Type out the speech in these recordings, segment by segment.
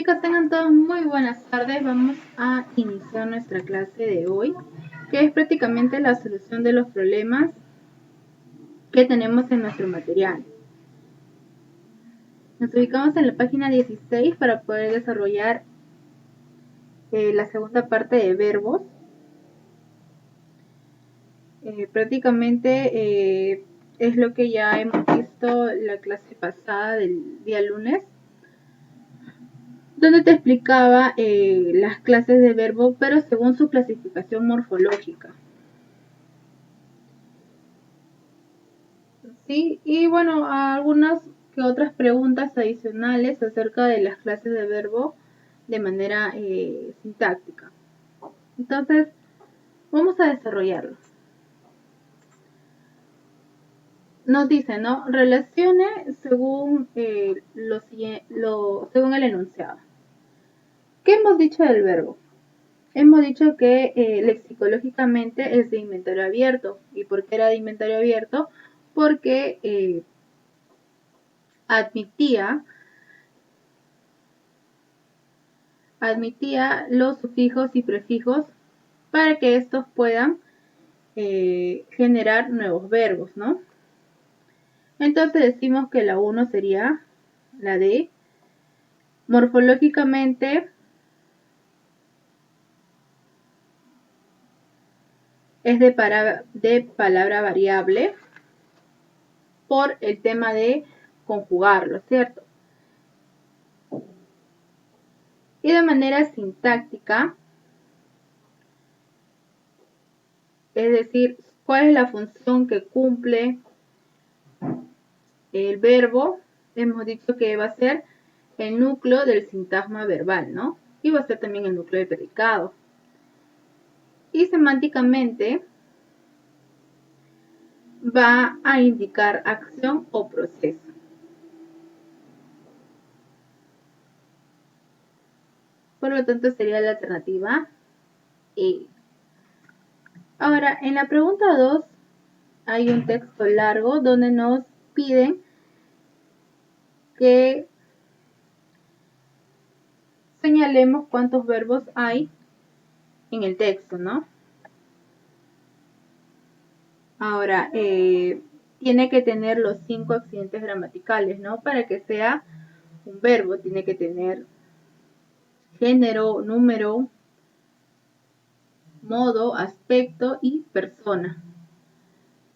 Chicos, tengan todos muy buenas tardes. Vamos a iniciar nuestra clase de hoy, que es prácticamente la solución de los problemas que tenemos en nuestro material. Nos ubicamos en la página 16 para poder desarrollar la segunda parte de verbos. Prácticamente es lo que ya hemos visto la clase pasada del día lunes, donde te explicaba las clases de verbo, pero según su clasificación morfológica. Sí, y bueno, algunas que otras preguntas adicionales acerca de las clases de verbo de manera sintáctica. Entonces, vamos a desarrollarlo. Nos dice, ¿no? Relacione según, según el enunciado. ¿Qué hemos dicho del verbo? Hemos dicho que lexicológicamente es de inventario abierto. ¿Y por qué era de inventario abierto? Porque admitía los sufijos y prefijos para que estos puedan generar nuevos verbos, ¿no? Entonces decimos que la 1 sería la D. Morfológicamente es de palabra variable por el tema de conjugarlo, ¿cierto? Y de manera sintáctica, es decir, cuál es la función que cumple el verbo, hemos dicho que va a ser el núcleo del sintagma verbal, ¿no? Y va a ser también el núcleo del predicado. Y semánticamente va a indicar acción o proceso. Por lo tanto, sería la alternativa E. Ahora, en la pregunta 2 hay un texto largo donde nos piden que señalemos cuántos verbos hay en el texto, ¿no? Ahora, tiene que tener los 5 accidentes gramaticales, ¿no? Para que sea un verbo, tiene que tener género, número, modo, aspecto y persona.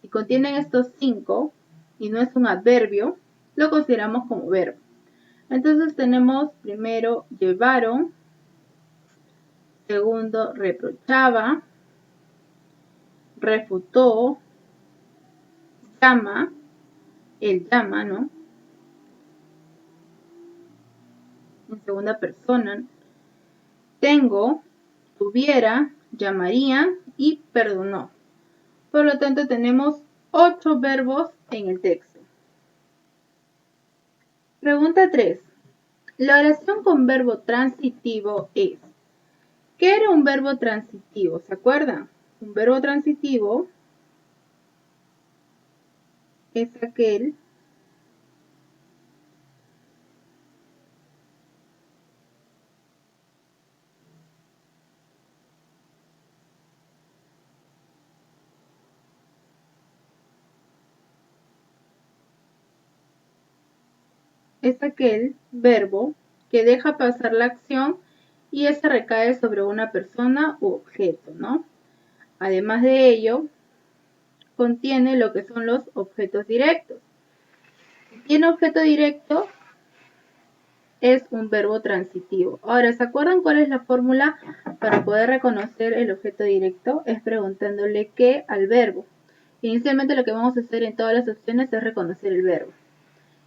Si contienen estos 5 y no es un adverbio, lo consideramos como verbo. Entonces tenemos primero llevaron, segundo reprochaba, refutó, llama, él llama, ¿no? En segunda persona. Tengo, tuviera, llamaría y perdonó. Por lo tanto, tenemos 8 verbos en el texto. Pregunta 3. La oración con verbo transitivo es. ¿Qué era un verbo transitivo? ¿Se acuerdan? Un verbo transitivo es aquel verbo que deja pasar la acción y esta recae sobre una persona u objeto, ¿no? Además de ello, contiene lo que son los objetos directos. Si tiene objeto directo, es un verbo transitivo. Ahora, ¿se acuerdan cuál es la fórmula para poder reconocer el objeto directo? Es preguntándole qué al verbo. Inicialmente lo que vamos a hacer en todas las opciones es reconocer el verbo.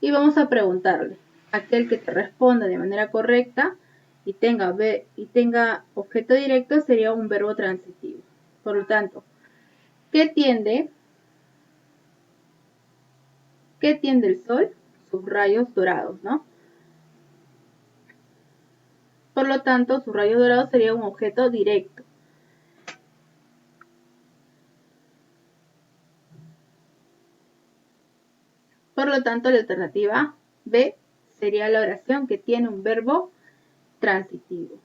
Y vamos a preguntarle, aquel que te responda de manera correcta y tenga objeto directo sería un verbo transitivo. Por lo tanto, ¿qué tiende el sol? Sus rayos dorados, ¿no? Por lo tanto, sus rayos dorados sería un objeto directo. Por lo tanto, la alternativa B sería la oración que tiene un verbo transitivo.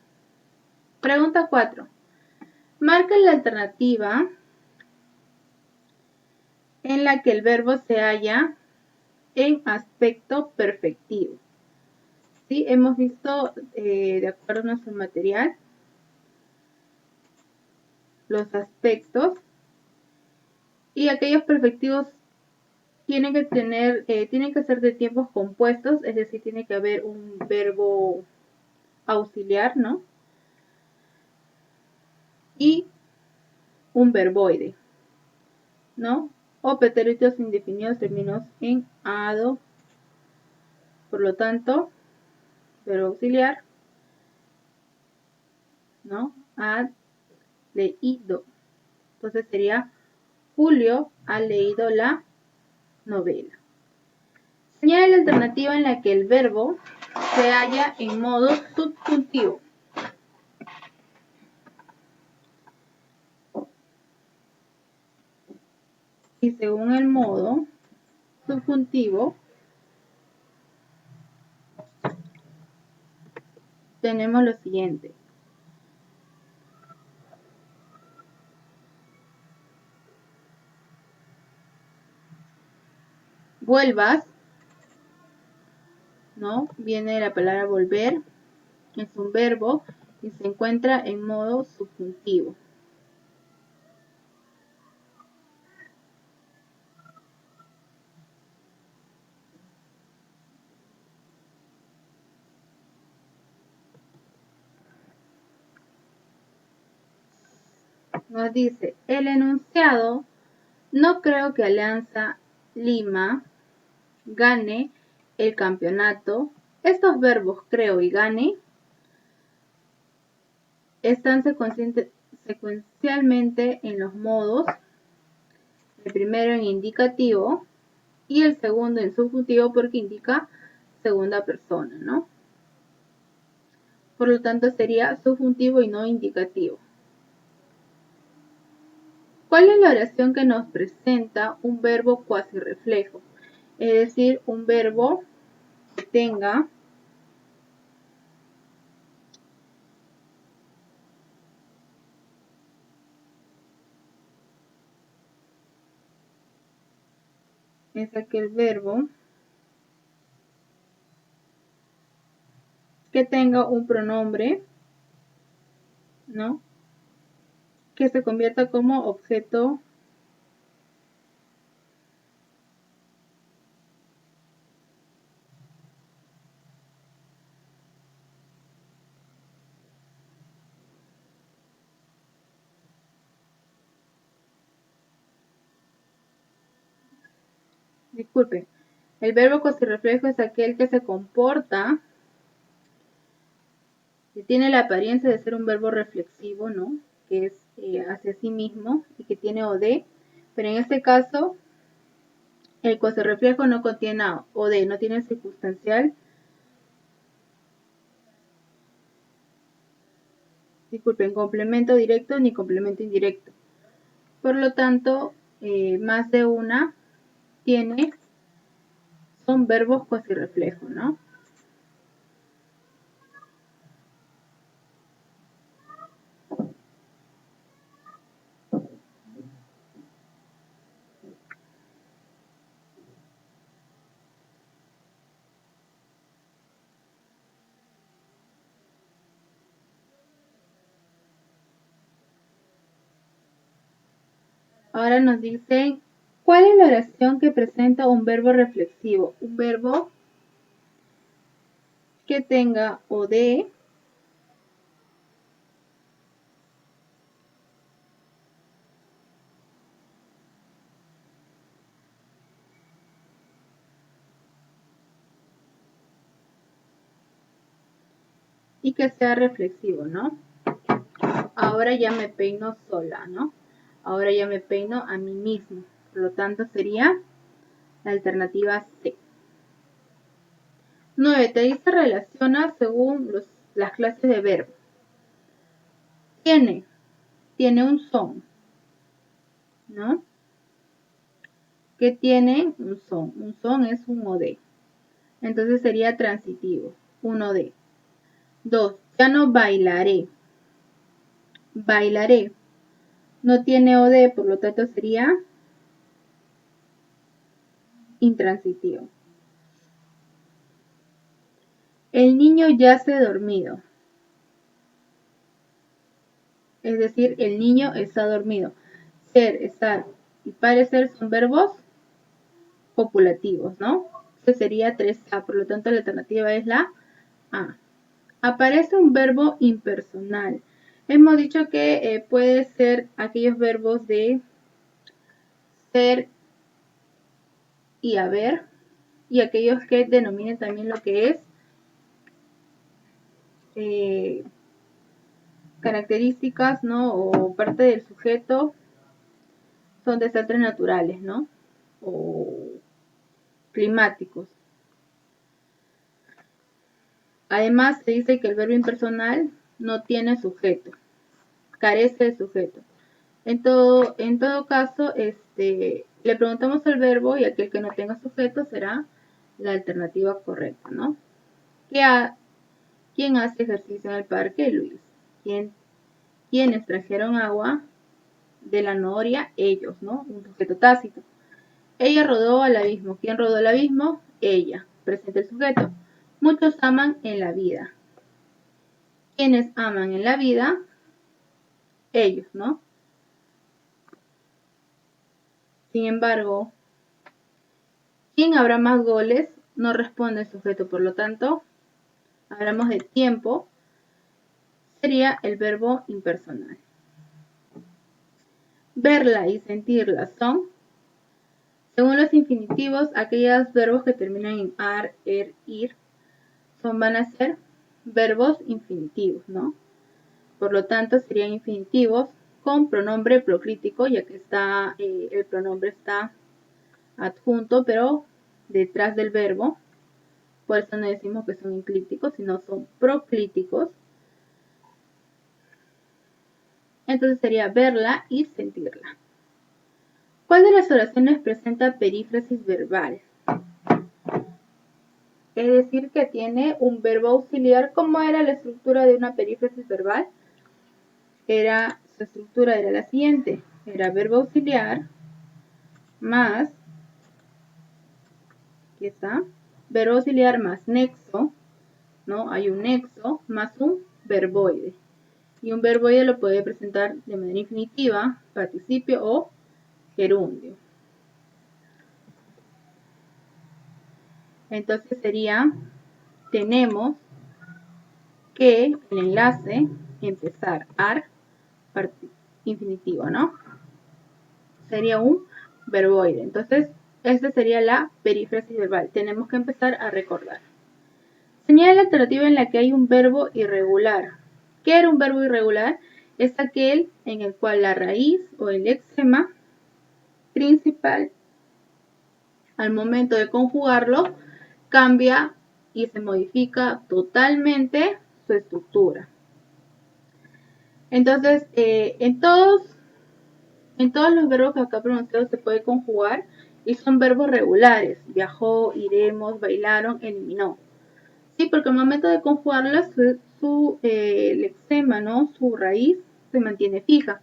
Pregunta 4. Marca la alternativa en la que el verbo se halla en aspecto perfectivo. ¿Sí? Hemos visto, de acuerdo a nuestro material, los aspectos, y aquellos perfectivos tienen que ser de tiempos compuestos, es decir, tiene que haber un verbo auxiliar, ¿no? Y un verboide, ¿no? O pretéritos indefinidos terminados en ado. Por lo tanto, verbo auxiliar, ¿no? Ha leído. Entonces sería: Julio ha leído la novela. Señala la alternativa en la que el verbo se halla en modo subjuntivo. Y según el modo subjuntivo, tenemos lo siguiente. Vuelvas, ¿no? Viene la palabra volver, es un verbo y se encuentra en modo subjuntivo. Nos dice: el enunciado: no creo que Alianza Lima gane el campeonato. Estos verbos creo y gane están secuencialmente en los modos, el primero en indicativo y el segundo en subjuntivo porque indica segunda persona, ¿no? Por lo tanto sería subjuntivo y no indicativo. ¿Cuál es la oración que nos presenta un verbo cuasi reflejo? Es decir, un verbo que tenga es aquel verbo que tenga un pronombre, ¿no? Que se convierta como objeto disculpen, el verbo cuasi-reflejo es aquel que se comporta, que tiene la apariencia de ser un verbo reflexivo, ¿no? Que es hacia sí mismo y que tiene OD, pero en este caso el cuasi-reflejo no contiene OD, no tiene circunstancial, disculpen, complemento directo ni complemento indirecto. Por lo tanto, más de una son verbos cuasi-reflejo, ¿no? Ahora nos dicen: ¿cuál es la oración que presenta un verbo reflexivo? Un verbo que tenga OD y que sea reflexivo, ¿no? Ahora ya me peino sola, ¿no? Ahora ya me peino a mí mismo. Por lo tanto, sería la alternativa C. 9. Te dice: relaciona según las clases de verbo. Tiene un son, ¿no? ¿Qué tiene un son? Un son es un OD. Entonces sería transitivo, un OD. 2. Ya no bailaré. Bailaré. No tiene OD, por lo tanto sería intransitivo. El niño yace dormido. Es decir, el niño está dormido. Ser, estar y parecer son verbos copulativos, ¿no? Este sería 3A, por lo tanto la alternativa es la A. Aparece un verbo impersonal. Hemos dicho que puede ser aquellos verbos de ser y haber, y aquellos que denominen también lo que es características, ¿no? O parte del sujeto, son desastres naturales, ¿no? O climáticos. Además, se dice que el verbo impersonal no tiene sujeto, carece de sujeto. En todo caso, le preguntamos al verbo y aquel que no tenga sujeto será la alternativa correcta, ¿no? ¿Quién hace ejercicio en el parque? Luis. ¿Quiénes trajeron agua de la noria? Ellos, ¿no? Un sujeto tácito. Ella rodó al abismo. ¿Quién rodó al abismo? Ella. Presente el sujeto. Muchos aman en la vida. ¿Quiénes aman en la vida? Ellos, ¿no? Sin embargo, ¿quién habrá más goles? No responde el sujeto, por lo tanto, hablamos de tiempo, sería el verbo impersonal. Verla y sentirla son, según los infinitivos, aquellos verbos que terminan en ar, ir, van a ser verbos infinitivos, ¿no? Por lo tanto, serían infinitivos con pronombre proclítico, ya que el pronombre está adjunto, pero detrás del verbo. Por eso no decimos que son enclíticos, sino son proclíticos. Entonces sería verla y sentirla. ¿Cuál de las oraciones presenta perífrasis verbal? Es decir, que tiene un verbo auxiliar. ¿Cómo era la estructura de una perífrasis verbal? Su estructura era la siguiente. Era verbo auxiliar más, aquí está, verbo auxiliar más nexo, ¿no? Hay un nexo más un verboide. Y un verboide lo puede presentar de manera infinitiva, participio o gerundio. Entonces sería, tenemos que el enlace empezar ar, infinitivo, ¿no? Sería un verboide. Entonces, esta sería la perífrasis verbal. Tenemos que empezar a recordar. Señala la alternativa en la que hay un verbo irregular. ¿Qué era un verbo irregular? Es aquel en el cual la raíz o el lexema principal, al momento de conjugarlo, cambia y se modifica totalmente su estructura. Entonces, en todos los verbos que acá pronunciados se puede conjugar y son verbos regulares. Viajó, iremos, bailaron, eliminó. Sí, porque al momento de conjugarlas, su lexema, ¿no? Su raíz se mantiene fija.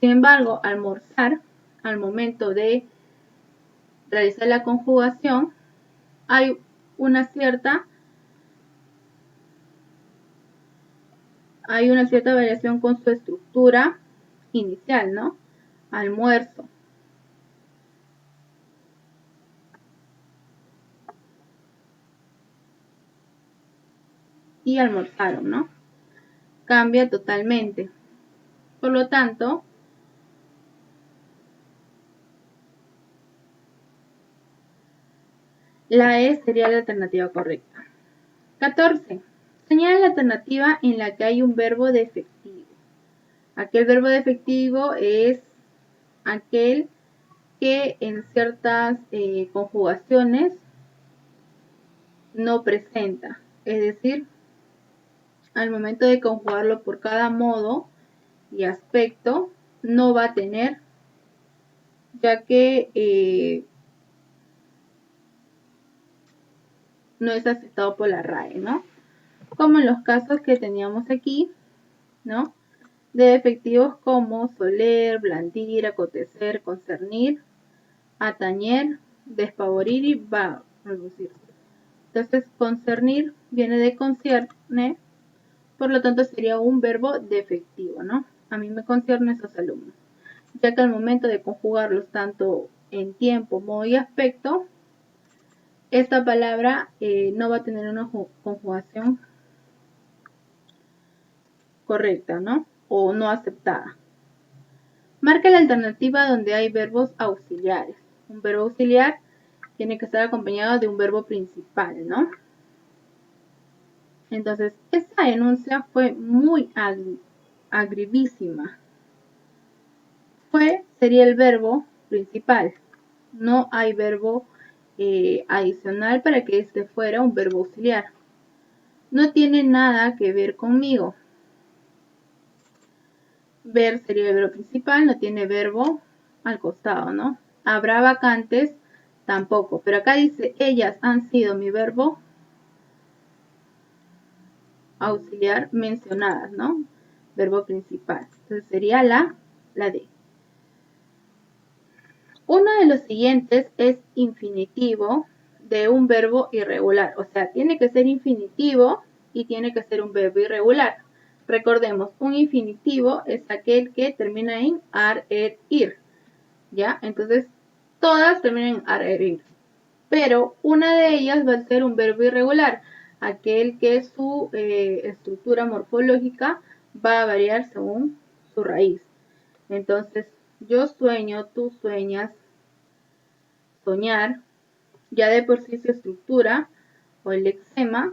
Sin embargo, almorzar, al momento de realizar la conjugación, hay una cierta variación con su estructura inicial, ¿no? Almuerzo. Y almorzaron, ¿no? Cambia totalmente. Por lo tanto, la E sería la alternativa correcta. 14. Señala la alternativa en la que hay un verbo defectivo. Aquel verbo defectivo es aquel que en ciertas conjugaciones no presenta. Es decir, al momento de conjugarlo por cada modo y aspecto, no va a tener, ya que no es aceptado por la RAE, ¿no? como en los casos que teníamos aquí, ¿no? De efectivos como soler, blandir, acontecer, concernir, atañer, despavorir y va a reducir. Entonces, concernir viene de concierne, por lo tanto sería un verbo defectivo, ¿no? A mí me concierne esos alumnos, ya que al momento de conjugarlos tanto en tiempo, modo y aspecto, esta palabra no va a tener una conjugación correcta, ¿no? O no aceptada. Marca la alternativa donde hay verbos auxiliares. Un verbo auxiliar tiene que estar acompañado de un verbo principal, ¿no? Entonces, esta enuncia fue muy agrivísima. Fue sería el verbo principal. No hay verbo adicional para que este fuera un verbo auxiliar. No tiene nada que ver conmigo. Ver sería el verbo principal, no tiene verbo al costado, ¿no? Habrá vacantes, tampoco. Pero acá dice, ellas han sido mi verbo auxiliar mencionadas, ¿no? Verbo principal. Entonces sería la D. Uno de los siguientes es infinitivo de un verbo irregular. O sea, tiene que ser infinitivo y tiene que ser un verbo irregular. Recordemos, un infinitivo es aquel que termina en ar, er, ir. ¿Ya? Entonces, todas terminan en ar, er, ir. Pero una de ellas va a ser un verbo irregular, aquel que su estructura morfológica va a variar según su raíz. Entonces, yo sueño, tú sueñas, soñar, ya de por sí su estructura o el lexema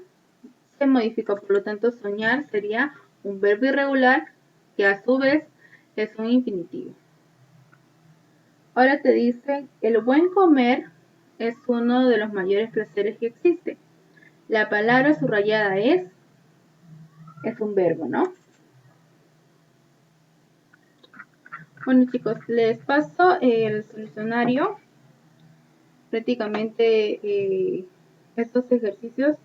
se modifica, por lo tanto soñar sería un verbo irregular que a su vez es un infinitivo. Ahora te dice, el buen comer es uno de los mayores placeres que existe. La palabra subrayada es un verbo, ¿no? Bueno chicos, les paso el solucionario. Prácticamente estos ejercicios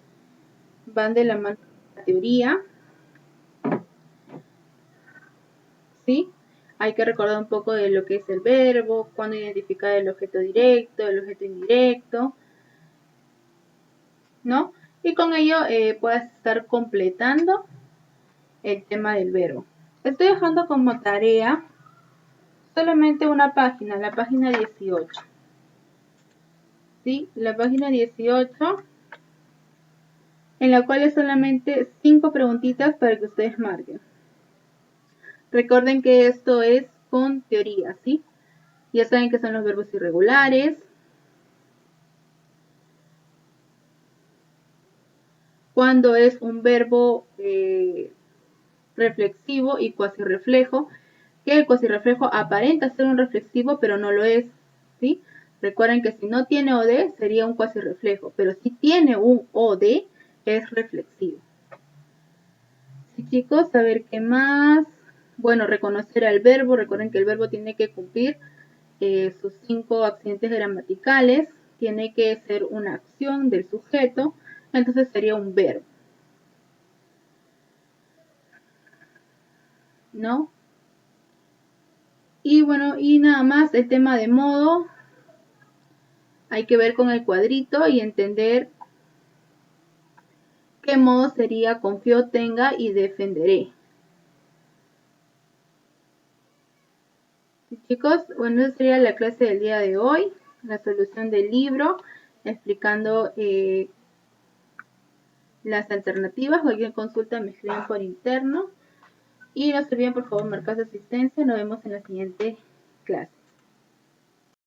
van de la mano de la teoría, ¿sí? Hay que recordar un poco de lo que es el verbo, cuándo identificar el objeto directo, el objeto indirecto, ¿no? Y con ello puedas estar completando el tema del verbo. Estoy dejando como tarea solamente una página, la página 18. ¿Sí? La página 18, en la cual es solamente 5 preguntitas para que ustedes marquen. Recuerden que esto es con teoría, ¿sí? Ya saben que son los verbos irregulares. Cuando es un verbo reflexivo y cuasirreflejo, que el cuasirreflejo aparenta ser un reflexivo, pero no lo es, ¿sí? Recuerden que si no tiene OD sería un cuasirreflejo, pero si tiene un OD es reflexivo. Sí, chicos, a ver qué más. Bueno, reconocer al verbo. Recuerden que el verbo tiene que cumplir sus 5 accidentes gramaticales. Tiene que ser una acción del sujeto. Entonces sería un verbo, ¿no? Y bueno, y nada más el tema de modo. Hay que ver con el cuadrito y entender qué modo sería confío, tenga y defenderé. ¿Sí, chicos? Bueno, esa sería la clase del día de hoy. La solución del libro, explicando las alternativas. Cualquier consulta me escriben por interno. Y no se olviden, por favor, marcar su asistencia. Nos vemos en la siguiente clase.